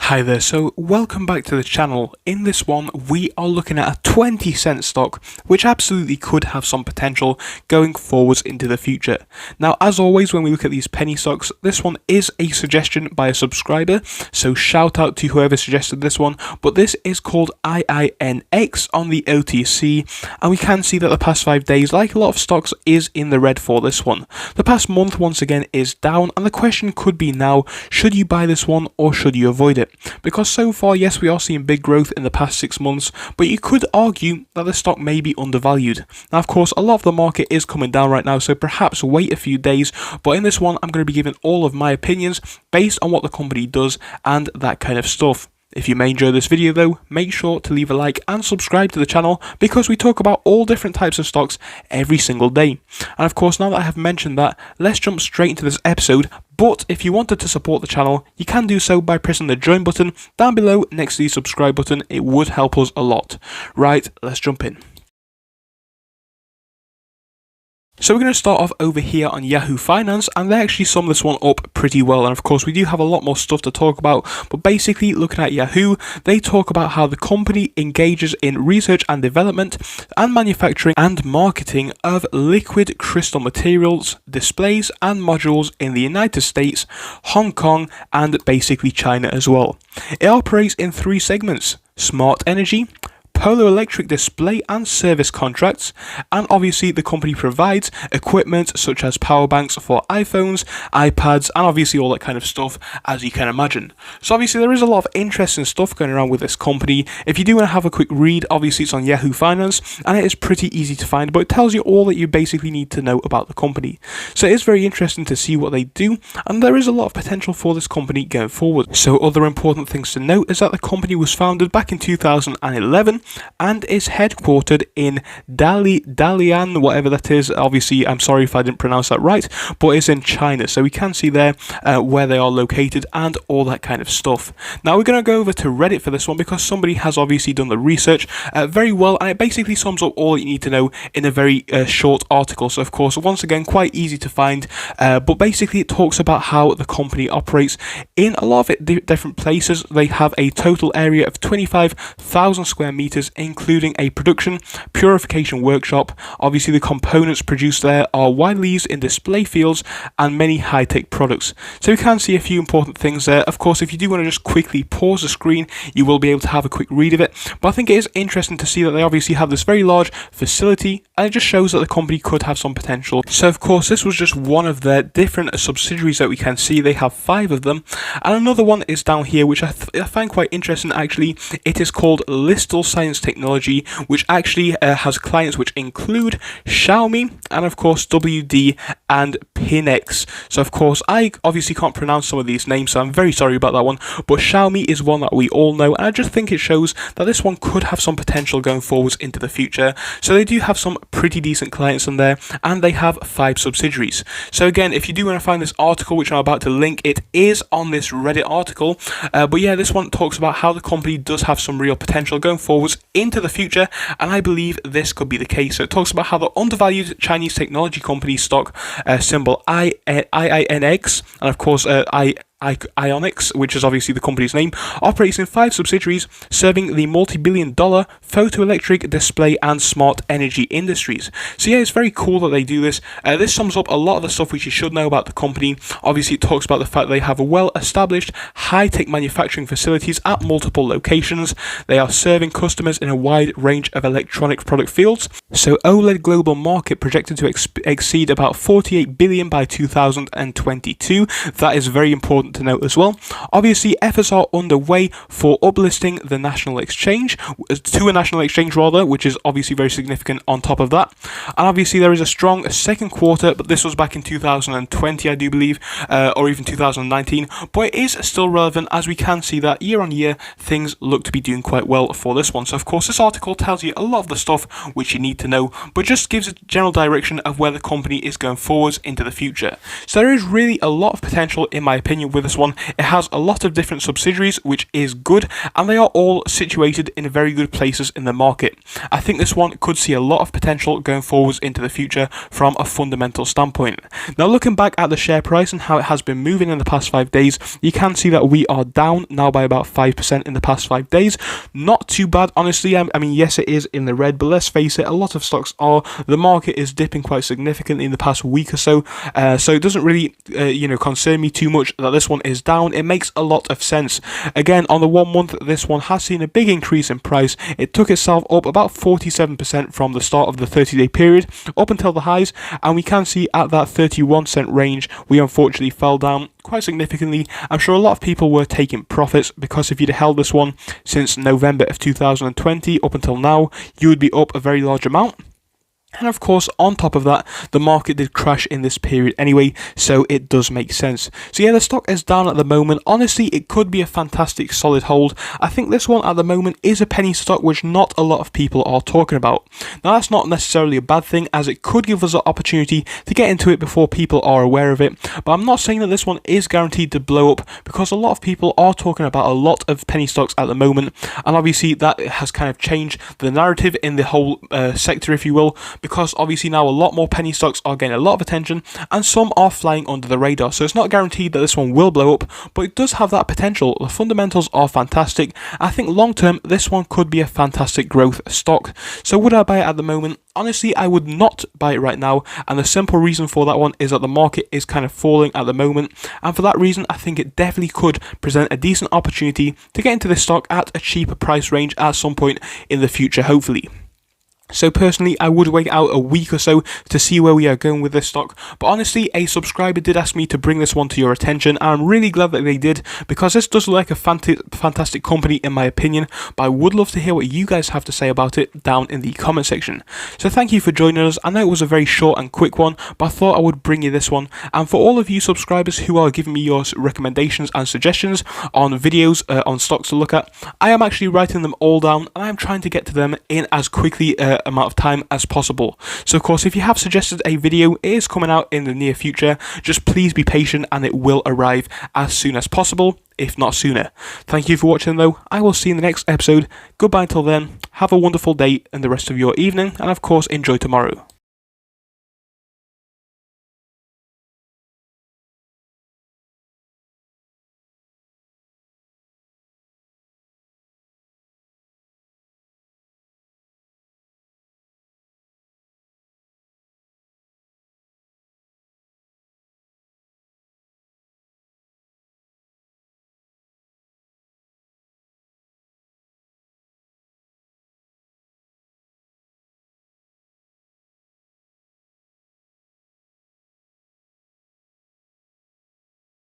Hi there, so welcome back to the channel. In this one, we are looking at a 20-cent stock, which absolutely could have some potential going forwards into the future. Now, as always, when we look at these penny stocks, this one is a suggestion by a subscriber, so shout out to whoever suggested this one, but this is called Iinx on the OTC, and we can see that the past 5 days, like a lot of stocks, is in the red for this one. The past month, once again, is down, and the question could be now, should you buy this one or should you avoid it? Because so far, yes, we are seeing big growth in the past 6 months, but you could argue that the stock may be undervalued. Now, of course, a lot of the market is coming down right now, so perhaps wait a few days, but in this one, I'm going to be giving all of my opinions based on what the company does and that kind of stuff. If you may enjoy this video though, make sure to leave a like and subscribe to the channel because we talk about all different types of stocks every single day. And of course, now that I have mentioned that, let's jump straight into this episode. But if you wanted to support the channel, you can do so by pressing the join button down below next to the subscribe button. It would help us a lot. Right, let's jump in. So we're going to start off over here on Yahoo Finance, and they actually sum this one up pretty well. And of course, we do have a lot more stuff to talk about, but basically looking at Yahoo, they talk about how the company engages in research and development and manufacturing and marketing of liquid crystal materials, displays and modules in the United States, Hong Kong and basically China as well. It operates in 3 segments: smart energy, Polar electric display and service contracts, and obviously the company provides equipment such as power banks for iPhones, iPads, and obviously all that kind of stuff, as you can imagine. So obviously there is a lot of interesting stuff going around with this company. If you do want to have a quick read, obviously it's on Yahoo Finance, and it is pretty easy to find, but it tells you all that you basically need to know about the company. So it is very interesting to see what they do, and there is a lot of potential for this company going forward. So other important things to note is that the company was founded back in 2011, and is headquartered in Dalian, whatever that is. Obviously, I'm sorry if I didn't pronounce that right, but it's in China. So we can see there where they are located and all that kind of stuff. Now we're going to go over to Reddit for this one because somebody has obviously done the research very well, and it basically sums up all you need to know in a very short article. So of course, once again, quite easy to find, but basically it talks about how the company operates in a lot of different places. They have a total area of 25,000 square meters, including a production purification workshop. Obviously the components produced there are widely used in display fields and many high-tech products. So we can see a few important things there. Of course, if you do want to just quickly pause the screen, you will be able to have a quick read of it, but I think it is interesting to see that they obviously have this very large facility, and it just shows that the company could have some potential. So of course, this was just one of their different subsidiaries that we can see. They have 5 of them, and another one is down here, which I find quite interesting actually. It is called Listal Science Technology, which actually has clients which include Xiaomi and of course WD and Iinx. So of course I obviously can't pronounce some of these names, so I'm very sorry about that one, but Xiaomi is one that we all know, and I just think it shows that this one could have some potential going forwards into the future. So they do have some pretty decent clients in there, and they have 5 subsidiaries. So again, if you do want to find this article which I'm about to link, it is on this Reddit article, but yeah, this one talks about how the company does have some real potential going forwards into the future, and I believe this could be the case. So it talks about how the undervalued Chinese technology company stock, symbol Iinx, and of course Iinx, which is obviously the company's name, operates in 5 subsidiaries serving the multi-billion-dollar photoelectric display and smart energy industries. So yeah, it's very cool that they do this. This sums up a lot of the stuff which you should know about the company. Obviously, it talks about the fact they have a well-established high-tech manufacturing facilities at multiple locations. They are serving customers in a wide range of electronic product fields. So OLED global market projected to exceed about 48 billion by 2022. That is very important to note as well. Obviously, efforts are underway for uplisting the national exchange to a national exchange rather, which is obviously very significant on top of that. And obviously there is a strong second quarter, but this was back in 2020, I do believe, or even 2019, but it is still relevant, as we can see that year on year things look to be doing quite well for this one. So of course this article tells you a lot of the stuff which you need to know, but just gives a general direction of where the company is going forwards into the future. So there is really a lot of potential, in my opinion, with this one, it has a lot of different subsidiaries, which is good, and they are all situated in very good places in the market. I think this one could see a lot of potential going forwards into the future from a fundamental standpoint. Now, looking back at the share price and how it has been moving in the past 5 days, you can see that we are down now by about 5% in the past 5 days. Not too bad, honestly. I mean, yes, it is in the red, but let's face it, a lot of stocks are. The market is dipping quite significantly in the past week or so, so it doesn't really, concern me too much that this one is down. It makes a lot of sense. Again, on the 1 month, this one has seen a big increase in price. It took itself up about 47% from the start of the 30-day period up until the highs, and we can see at that 31-cent range, we unfortunately fell down quite significantly. I'm sure a lot of people were taking profits, because if you'd held this one since November of 2020 up until now, you would be up a very large amount. And of course, on top of that, the market did crash in this period anyway, so it does make sense. So yeah, the stock is down at the moment. Honestly, it could be a fantastic solid hold. I think this one at the moment is a penny stock, which not a lot of people are talking about. Now, that's not necessarily a bad thing, as it could give us an opportunity to get into it before people are aware of it. But I'm not saying that this one is guaranteed to blow up, because a lot of people are talking about a lot of penny stocks at the moment. And obviously, that has kind of changed the narrative in the whole sector, if you will, because obviously now a lot more penny stocks are getting a lot of attention, and some are flying under the radar. So it's not guaranteed that this one will blow up, but it does have that potential. The fundamentals are fantastic. I think long term, this one could be a fantastic growth stock. So would I buy it at the moment? Honestly, I would not buy it right now, and the simple reason for that one is that the market is kind of falling at the moment, and for that reason, I think it definitely could present a decent opportunity to get into this stock at a cheaper price range at some point in the future, hopefully. So personally, I would wait out a week or so to see where we are going with this stock. But honestly, a subscriber did ask me to bring this one to your attention, and I'm really glad that they did, because this does look like a fantastic company in my opinion. But I would love to hear what you guys have to say about it down in the comment section. So thank you for joining us. I know it was a very short and quick one, but I thought I would bring you this one. And for all of you subscribers who are giving me your recommendations and suggestions on videos on stocks to look at, I am actually writing them all down, and I'm trying to get to them in as quickly amount of time as possible. So of course, if you have suggested a video, it is coming out in the near future. Just please be patient, and it will arrive as soon as possible, if not sooner. Thank you for watching though. I will see you in the next episode. Goodbye until then. Have a wonderful day and the rest of your evening, and of course enjoy tomorrow.